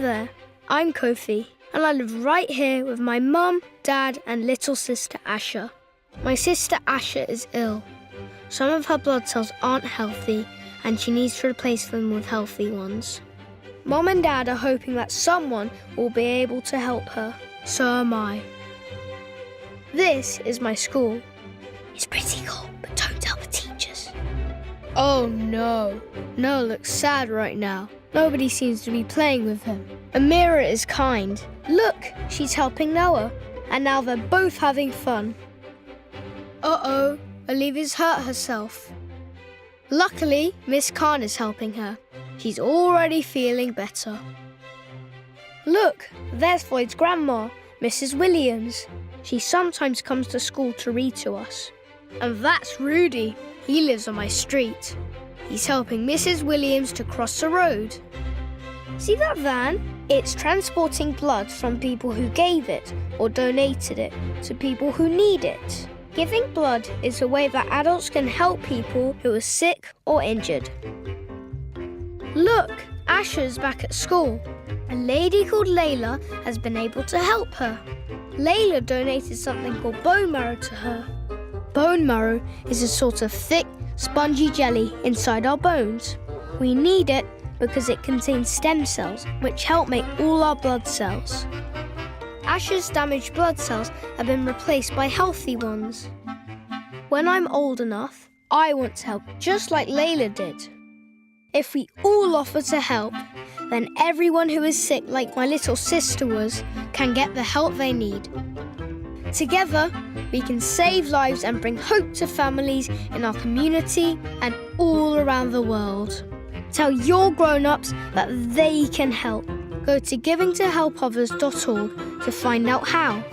there, I'm Kofi, and I live right here with my mum, dad, and little sister Asha. My sister Asha is ill. Some of her blood cells aren't healthy, and she needs to replace them with healthy ones. Mum and Dad are hoping that someone will be able to help her. So am I. This is my school. It's pretty cool, but don't tell the teachers. Oh no. Noah looks sad right now. Nobody seems to be playing with him. Amira is kind. Look, she's helping Noah. And now they're both having fun. Uh-oh, Olivia's hurt herself. Luckily, Miss Khan is helping her. She's already feeling better. Look, there's Floyd's grandma, Mrs. Williams. She sometimes comes to school to read to us. And that's Rudy. He lives on my street. He's helping Mrs. Williams to cross the road. See that van? It's transporting blood from people who gave it or donated it to people who need it. Giving blood is a way that adults can help people who are sick or injured. Look, Asha's back at school. A lady called Layla has been able to help her. Layla donated something called bone marrow to her. Bone marrow is a sort of thick, spongy jelly inside our bones. We need it because it contains stem cells, which help make all our blood cells. Asha's damaged blood cells have been replaced by healthy ones. When I'm old enough, I want to help just like Layla did. If we all offer to help, then everyone who is sick, like my little sister was, can get the help they need. Together, we can save lives and bring hope to families in our community and all around the world. Tell your grown-ups that they can help. Go to givingtohelpothers.org to find out how.